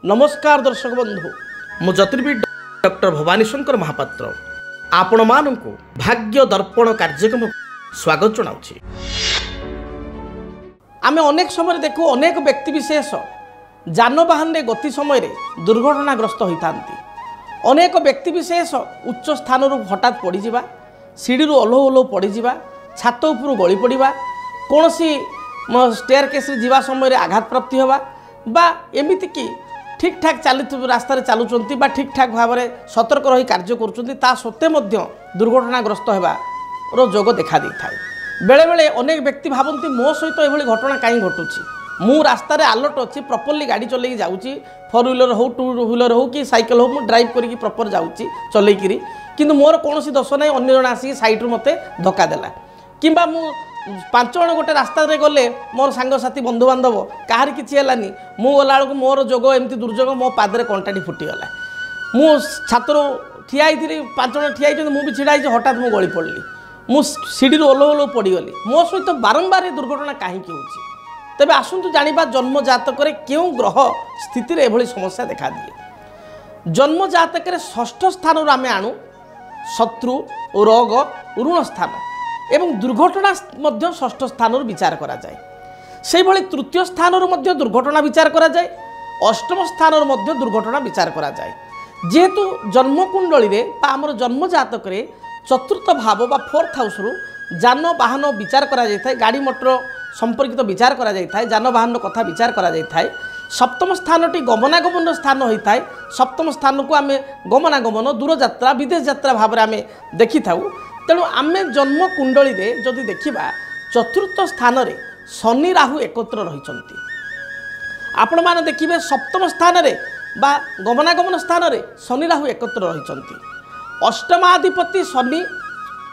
नमस्कार दर्शक बंधु मु ज्योतिर्विद डॉक्टर भवानी शंकर महापात्र आपण मानकु भाग्य दर्पण कार्यक्रम स्वागत जनाउछि। आमे अनेक समय देखु अनेक व्यक्ति विशेष जानवाहन रे गति समय रे दुर्घटनाग्रस्त होइतांती। अनेक व्यक्ति विशेष उच्च स्थान रु हठात पड़ी जिबा, सीढ़ी रु ओल्हो ओल्हो पड़ी जिबा, छात उपरु गली पड़िबा, कोनोसी स्टेयरकेस रे जीवा समय रे आघात प्राप्ति होबा बा एमिति कि ठीक ठाक चलु रास्तार चलुंट बा ठीक ठाक भाव में सतर्क रही कार्य करुँचा सत्वे दुर्घटनाग्रस्त होबार जोग देखा दे था। बेले बेले अनेक व्यक्ति भावती मो सहित यह घटना कहीं घटुची, मु रास्तार अलर्ट अच्छी प्रॉपर्ली गाड़ी चलैक जाऊँगी, 4 व्हीलर हो 2 व्हीलर हो कि साइकेल हो, मुझे ड्राइव करके प्रॉपर जाऊँगी चलैकि, किंतु मोर कौन दोष ना, अन्य जन आसिक सैड्रु मत धक्का देला कि 5 जन गोटे रास्ता रे गले मोर सांगसाथी बंधु बांधव कहार किसी है मु गला बेलू मोर जोग एमती दुर्जोग मो पादरे कंटाटी फुटीगला, मु छातर ठिया 5 जन ठिया मुझे छिड़ा हठात मु गली पड़ली, मु सीढ़ी ओल्हो ओल्हो पड़गली, मो सहित बारंबार दुर्घटना कहीं होची। तेबे आसंतु जानिबा जन्म जातक क्यों ग्रह स्थिति रे एभली समस्या देखा दिए। जन्म जातक 6ठ स्थान रू आमे आणु शत्रु रोग ऋण स्थान एवं दुर्घटना मध्य 6ठ स्थान विचार करा जाए। से भली तृतीय स्थान मध्य दुर्घटना विचार करा जाए, अष्टम स्थान मध्य दुर्घटना विचार करा जाए। जेहेतु जन्मकुंडली रे बा हमर जन्म जातक रे चतुर्थ भाव बा 4th हाउस रु जान वाहन विचार करा जाय थाए, गाड़ी मोटर संपर्कित विचार करा जाय थाए, जान वाहन कथा विचार करा जाय थाए। सप्तम स्थानटी गमनागमन स्थान होता है। सप्तम स्थान को आम गमनागमन दूर यात्रा विदेश यात्रा भाव में आम देखि थाउ। तेणु आम जन्म कुंडली रे जदि देखिबा चतुर्थ स्थान रे शनि राहु एकत्र रहिचंती। आपण माने देखिबे सप्तम स्थान रे बा गमनागमन स्थान रे शनि राहु एकत्र रहिचंती। अष्टमाधिपति शनि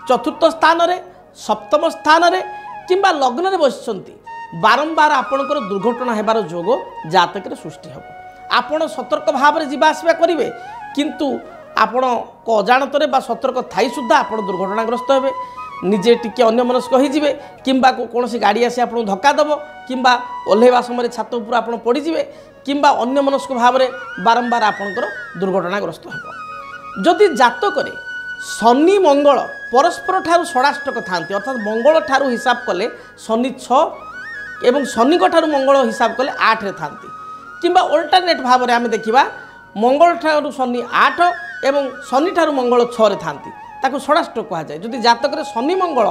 चतुर्थ स्थान रे सप्तम स्थान रे किंबा लग्न रे बसिचंती। बारंबार आपणकर दुर्घटना हेबार जोग जातक रे सृष्टि हेबो। आपण सतर्क भाव में जीवा आसवा करिवे, किंतु आपण को अजाणतरे बा सतर्क थाई सुद्धा आपण दुर्घटनाग्रस्त हेबे। निजे टिके अन्यमनस्क होइजिवे किंबा कोनोसी गाड़ी आसी आपण धक्का दबो किंबा ओल्हेवा समय छात उपर आपण पड़िजिवे किंबा अन्यमनस्क भाव में बारंबार आपणकर दुर्घटनाग्रस्त हेबो। जदि जातक रे शनि मंगल परस्पर ठारू षडाष्टक थांती, अर्थात मंगल ठारू हिसाब कले शनि 6 एवं शनि ठारू मंगल हिसाब कले 8 रे थांती, किंबा अल्टरनेट भाव में आम देखा मंगल ठारू शनि 8 एवं शनि ठारू मंगल 6 रे थांती, ताको षडाष्टक कहा जाए। जदि जातक रे शनि मंगल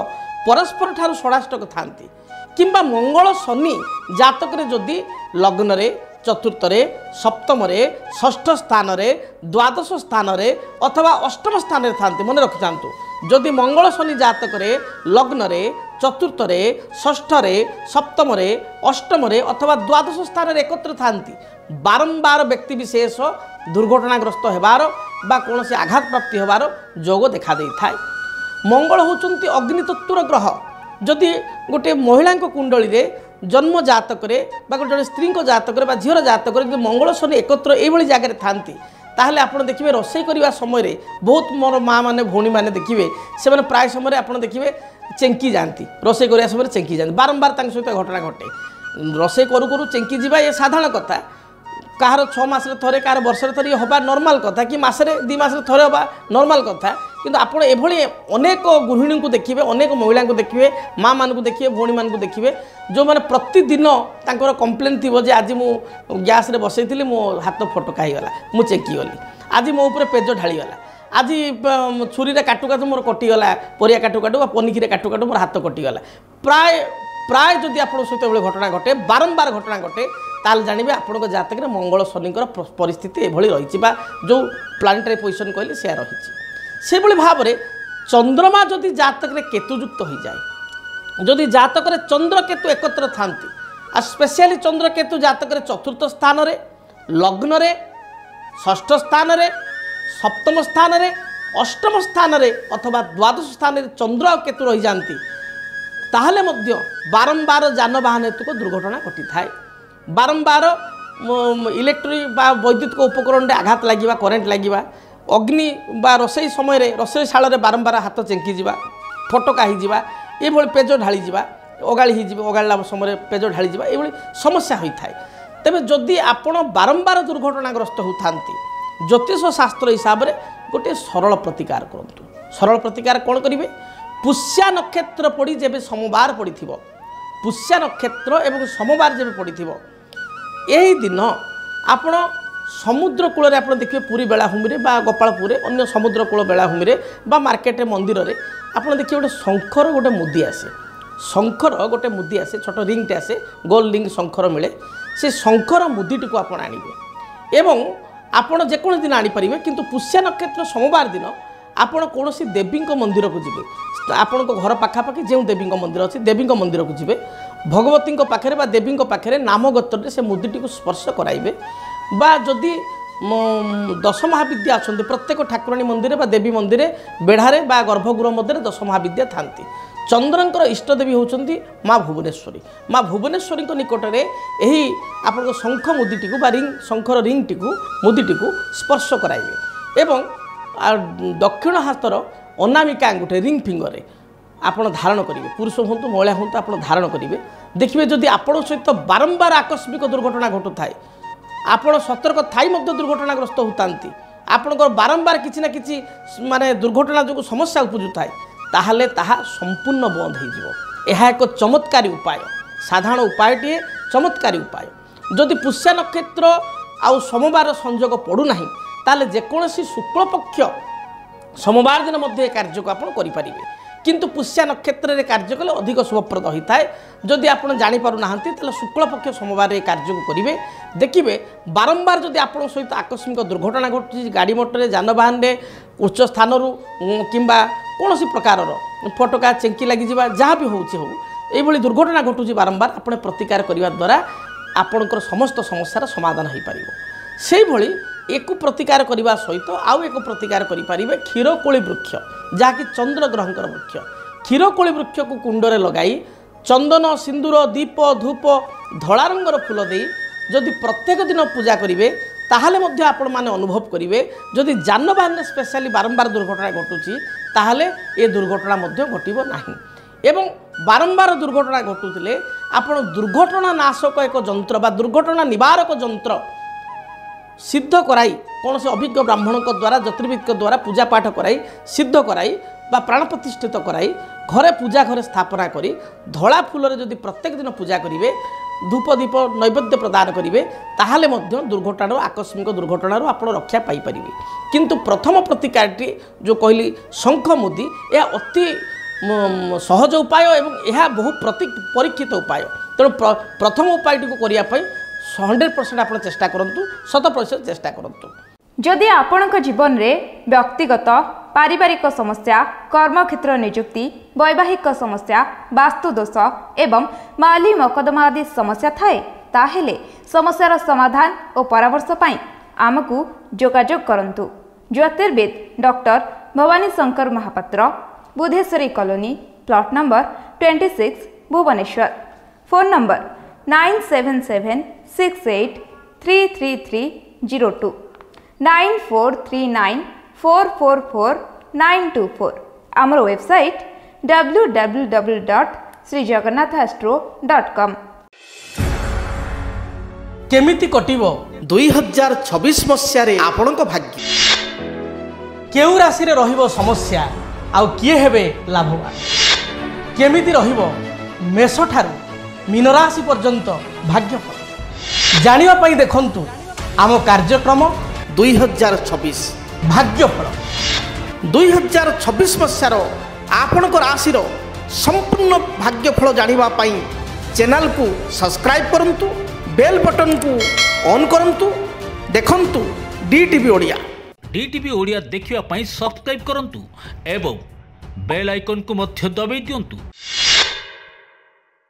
परस्पर ठारू षडाष्टक थांती किंबा मंगल शनि जातक रे जदि लग्न रे चतुर्थ रे सप्तम रे षष्ठ स्थान रे द्वादश स्थान रे अथवा अष्टम स्थान रे थांती। मन रखि थांतु, जदि मंगल शनि जातक रे लग्न रे चतुर्थ रे षष्ठ रे सप्तम रे अष्टम रे अथवा द्वादश स्थान रे एकत्र थांती, बारंबार व्यक्ति विशेष दुर्घटनाग्रस्त हेबार बा कोनोसी आघात प्राप्ति हेबार जोग देखा दे थाए। मंगल होचंती अग्नितत्वर ग्रह। जदि गोटे महिला कुंडली रे जन्म जातक रे बा गोटे स्त्री जातक रे बा झीर जातक रे मंगल शनि एकत्र एभली जगह थांती, ताहले आपण देखिबे रोषेई करिवा समय रे बहुत मोर माँ माने भौणी माने देखिबे से माने प्राय समय आपण देखिबे चेंकी जाती, रोषेई करिवा समय चेंकी जाती। बारंबार तांक सहित घटना घटे। रोषेई करू करू चेंकी जीवा ये साधारण कथा। कहार 6 मास थरे कहार वर्ष थरे हवा नॉर्मल कथा कि मासरे 2 मास थरे हवा नॉर्मल कथा, किंतु आपण एभली अनेक गृहिणी को देखिबे, अनेक महिला को देखिबे, माँ मान को देखिबे, भौणी मान को देखिबे जो माने प्रतिदिन तांकर कंप्लेन थिबो जे आज मु गैस रे बसैथिली मो हाथ फटका ही गला, मु चेकी गली, आज मो ऊपर पेज ढाली गला, आज छुरी रे काटू काटू मोर कटि गला, परिया काटू काटू पनिकी रे काटू काटू मोर हाथ कटि गला। प्राय जदि आपण सहित एभली घटना घटे, बारंबार घटना घटे, ताल जानिबे आपनको जातक रे मंगल शनिकर परिस्थिति एभली रहिछि बा जो प्लानेटरी पोजिशन कहली से रहिछि। से भली भाव में चंद्रमा जदि जातक रे केतुयुक्त हो जाए, जदि जातक रे चंद्र केतु एकत्र थांती, आ स्पेशली चंद्र केतु जातक रे चतुर्थ स्थान रे लग्न रे षष्ठ स्थान रे सप्तम स्थान रे अष्टम स्थान रे अथवा द्वादश स्थान रे चंद्र और केतु रही जाती, ताहले मध्य बारंबार जानवाहन हेतु को दुर्घटना घटी थाए। बारंबार इलेक्ट्रिक बा वैद्युतिक उपकरण रे आघात लागिबा, करेन्ट लागिबा, अग्नि बा रोषेई समय रे रोषेई शाल रे बारंबार हाथ चेंकी जीवा, फटका ही जीवा, ये पेज ढाली जीवा, अगाड़ी ही जीवा, अगाड़ा समय पेज ढाली जीवा, ये समस्या होता है। तेबे जदि आपण बारंबार दुर्घटनाग्रस्त होता ज्योतिष शास्त्र हिसाब से गोटे सरल प्रतिकार करूँ। सरल प्रतिकार कौन करेंगे? पुष्या नक्षत्र पड़ी जेबे सोमवार पड़ी थी, पुष्या नक्षत्र एवं सोमवार जेबे पड़ी थी, यही दिन आपण समुद्र कूल आप देखिए पुरी बेलाभूमि गोपालपुर अन्य समुद्र कूल बेलाभूमि मार्केट मंदिर में आप देखिए गोटे शंखर गोटे मुदी आसे, शंखर गोटे मुदी आसे, छोट रिंगटे आसे, गोल रिंग शंखर मिले, से शंखर मुदीटी को आप आनिबे एवं आपण जेकोसी दिन आनीपारे। किंतु पुष्या नक्षत्र सोमवार दिन आपण कौन देवी मंदिर को जी, आपण घर पाखापाखि जो देवी मंदिर अच्छी देवी मंदिर को जी, भगवती पाखे देवी पाखे नाम गोत्र से मुदीटी को स्पर्श कराइबे। बा जदि 10 महाविद्या अच्छा प्रत्येक ठाकुराणी मंदिर बा देवी मंदिर बेढ़ारे बा गर्भगृह मध्य 10 महाविद्या था। चंद्रंकर इष्टदेवी होती माँ भुवनेश्वरी। माँ भुवनेश्वरी निकट में यही आप शंख मुदीटी को रिंग शंखर रिंगटी को मुदीटी को स्पर्श कराइबे एवं दक्षिण हाथर अनामिका अंगूठे रिंग फिंगर आपण धारण करेंगे। पुरुष हूँ महिला हूँ आप धारण करेंगे। देखिए जदि आपण सहित बारंबार आकस्मिक दुर्घटना घटू थाए, आपण सतर्क थाई दुर्घटनाग्रस्त होता, आपणकर बारंबार किसी ना किसी माने दुर्घटना जो समस्या उपजु थाए, ताहले ताहा संपूर्ण बंद हो। एक चमत्कारी उपाय, साधारण उपायटे चमत्कारी उपाय। जदि पुष्या नक्षत्र आउ सोमवार संयोग पड़ूना ताले जेकोसी शुक्ल पक्ष सोमवार दिन मध्य कार्य को आप करें। किंतु पुष्या नक्षत्र में कार्य कले अधिक शुभप्रद होता है। जदि आप जापर ना शुक्ल पक्ष सोमवार कार्य को करेंगे। देखिए बारंबार जदि आप सहित आकस्मिक दुर्घटना घटुची गाड़ी मोटर जानवाहन में उच्च स्थान किंबा कौन प्रकार फटका चेंकी लगी जहाँ भी हो दुर्घटना घटुची बारंबार आपने प्रतिकार करने द्वारा आपणकर समस्त समस्यार समाधान हो पार। से भली एक प्रतिकार करने सहित आउ एक प्रतिकार करें क्षीरकोली वृक्ष, जहाँकि चंद्र ग्रहंकर वृक्ष। क्षीरकोली वृक्ष को कुंडरे लगाई चंदन सिंदूर दीप धूप धला रंगर फूल दे जदि प्रत्येक दिन पूजा करेंगे ताहले मध्य आपण माने अनुभव करेंगे। जदि जानवाहन स्पेशली बारंबार दुर्घटना घटुची ताहले ए दुर्घटना मध्य घटिबो नाही। एवं बारंबार दुर्घटना घटुले आपण दुर्घटना नाशक एक जंत्र बा दुर्घटना निवारक जंत्र सिद्ध कराई कौन से अभिज्ञ ब्राह्मण द्वारा ज्योतिर्विद द्वारा पूजा पाठ कराई सिद्ध कराई बा प्राण प्रतिष्ठित कराई घरे पूजा घरे स्थापना करी धला फूल जदि प्रत्येक दिन पूजा करेंगे धूप दीप नैवेद्य प्रदान करेंगे ताहले मध्य दुर्घटना आकस्मिक दुर्घटना आप रक्षा पाइपर। किंतु प्रथम प्रतिकारटी जो कहली शंख मुदी यह अति सहज उपाय एवं यह बहु परीक्षित उपाय। तेणु प्रथम उपायटी को करने 100% आप चेष्टा करूँ, 100% चेष्टा करूँ। जदि आपणक जीवन में व्यक्तिगत पारिवारिक समस्या कर्मक्षेत्र नियुक्ति वैवाहिक समस्या वास्तुदोष एवं माली मकदमा आदि समस्या थाए ताहेले समस्यार समाधान और परामर्श पाई आमको जोगाजोग करंतु। ज्योतिर्विद doctor Bhabani Shankar Mahapatra, Budheswari colony, plot number 26, Bhubaneswar. Phone number 9776833302 9439444924। आमर वेबसाइट www.srijagannathastro.com। केमिति कटिबो 2026 मसियारे आपणक भाग्य? केउ राशि रे रहिबो समस्या आउ किए हेबे लाभवान? केमिति रहिबो मेष ठारू मीन राशि पर्यंत भाग्यफल जानिबा पई देखंतु आम कार्यक्रम 2026 भाग्यफल। 2026 मसियार आपणक राशि संपूर्ण भाग्यफल जानिबा पई चैनल को सब्सक्राइब करंतु, बेल बटन को ऑन करंतु, देखंतु डीटीवी ओडिया। डीटीवी ओडिया देखिबा पई सब्सक्राइब करंतु एवं बेल आइकन को मध्य दबाई दियंतु।